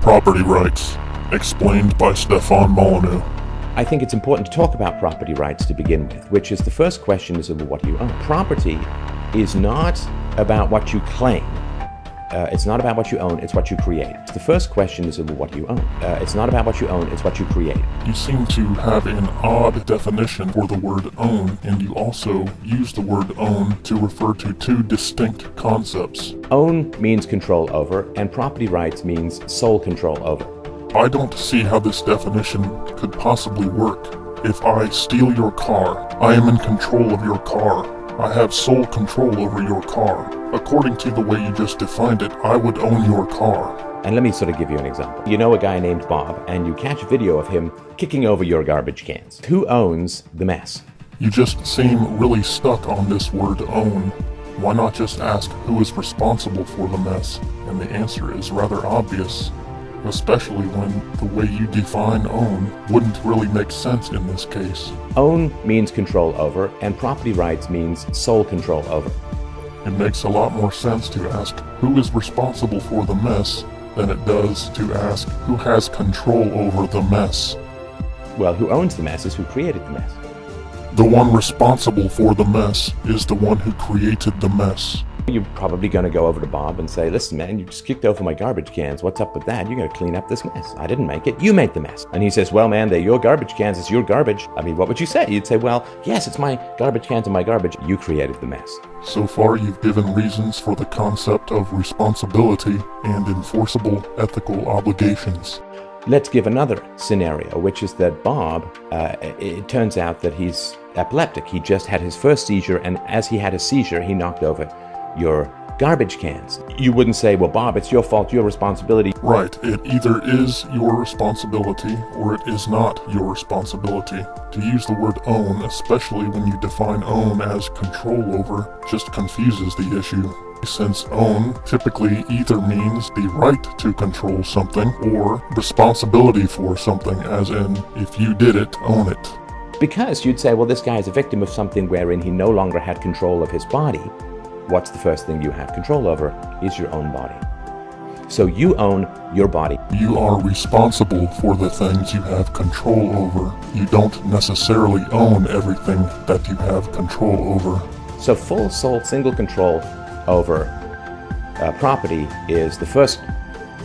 Property rights, explained by Stefan Molyneux. I think it's important to talk about property rights to begin with, which is the first question is what do you own? Property is not about what you claim. It's not about what you own, it's what you create. The first question is what do you own? It's not about what you own, it's what you create. You seem to have an odd definition for the word own, and you also use the word own to refer to two distinct concepts. Own means control over, and property rights means sole control over. I don't see how this definition could possibly work. If I steal your car, I am in control of your car. I have sole control over your car. According to the way you just defined it, I would own your car. And let me sort of give you an example. You know a guy named Bob, and you catch video of him kicking over your garbage cans. Who owns the mess? You just seem really stuck on this word own. Why not just ask who is responsible for the mess? And the answer is rather obvious, especially when the way you define own wouldn't really make sense in this case. Own means control over, and property rights means sole control over. It makes a lot more sense to ask who is responsible for the mess than it does to ask who has control over the mess. Well, who owns the mess is who created the mess. The one responsible for the mess is the one who created the mess. You're probably going to go over to Bob and say, listen, man, you just kicked over my garbage cans. What's up with that? You're going to clean up this mess. I didn't make it. You made the mess. And he says, well, man, they're your garbage cans. It's your garbage. I mean, what would you say? You'd say, well, yes, it's my garbage cans and my garbage. You created the mess. So far, you've given reasons for the concept of responsibility and enforceable ethical obligations. Let's give another scenario, which is that Bob, it turns out that he's epileptic. He just had his first seizure, and as he had a seizure, he knocked over your garbage cans. You wouldn't say, well, Bob, it's your fault, your responsibility. Right, it either is your responsibility or it is not your responsibility. To use the word own, especially when you define own as control over, just confuses the issue. Since own typically either means the right to control something or responsibility for something, as in, if you did it, own it. Because you'd say, well, this guy is a victim of something wherein he no longer had control of his body. What's the first thing you have control over is your own body. So you own your body. You are responsible for the things you have control over. You don't necessarily own everything that you have control over. So full sole single control over property is the first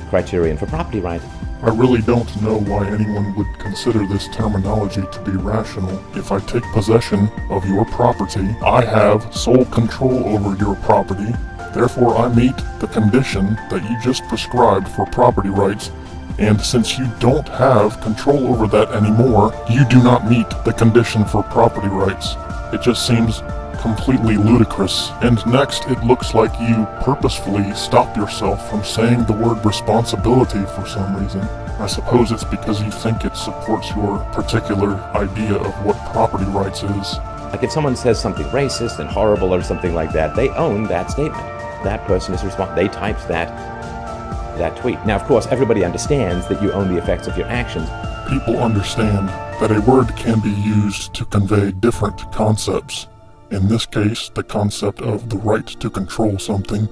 criterion for property rights. I really don't know why anyone would consider this terminology to be rational. If I take possession of your property, I have sole control over your property. Therefore, I meet the condition that you just prescribed for property rights. And since you don't have control over that anymore, you do not meet the condition for property rights. It just seems completely ludicrous. And next, it looks like you purposefully stop yourself from saying the word responsibility for some reason. I suppose it's because you think it supports your particular idea of what property rights is. Like if someone says something racist and horrible or something like that, they own that statement. That person is responsible. They typed that tweet. Now, of course, everybody understands that you own the effects of your actions. People understand that a word can be used to convey different concepts. In this case, the concept of the right to control something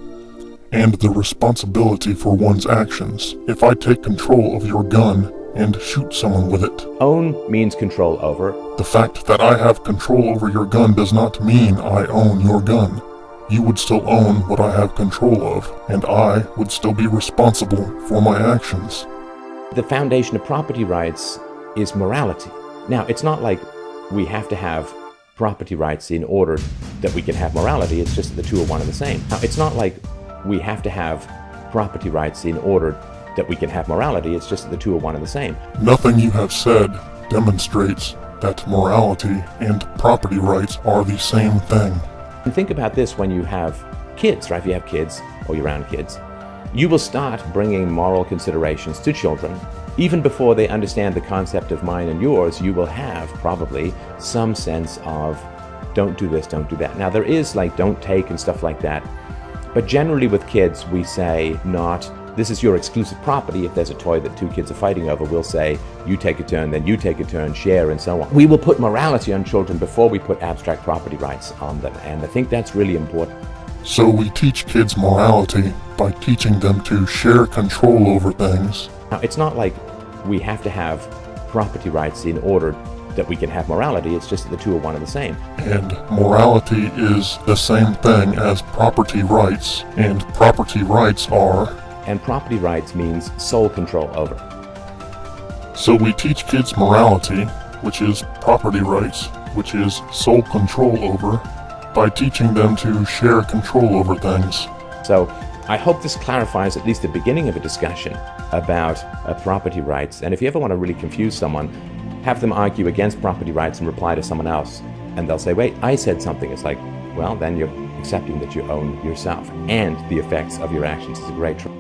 and the responsibility for one's actions. If I take control of your gun and shoot someone with it. Own means control over. The fact that I have control over your gun does not mean I own your gun. You would still own what I have control of, and I would still be responsible for my actions. The foundation of property rights is morality. Now, it's not like we have to have property rights in order that we can have morality. It's just that the two are one and the same. Now, it's not like we have to have property rights in order that we can have morality. It's just that the two are one and the same. Nothing you have said demonstrates that morality and property rights are the same thing. And think about this when you have kids, right? If you have kids or you're around kids, you will start bringing moral considerations to children. Even before they understand the concept of mine and yours, you will have probably some sense of don't do this, don't do that. Now there is like don't take and stuff like that. But generally with kids, we say not, this is your exclusive property. If there's a toy that two kids are fighting over, we'll say, you take a turn, then you take a turn, share, and so on. We will put morality on children before we put abstract property rights on them. And I think that's really important. So we teach kids morality by teaching them to share control over things. Now, it's not like we have to have property rights in order that we can have morality. It's just that the two are one and the same. And morality is the same thing as property rights, and property rights are... And property rights means sole control over. So we teach kids morality, which is property rights, which is sole control over, by teaching them to share control over things. So I hope this clarifies at least the beginning of a discussion about property rights. And if you ever want to really confuse someone, have them argue against property rights and reply to someone else. And they'll say, wait, I said something. It's like, well, then you're accepting that you own yourself and the effects of your actions. Is a great trick.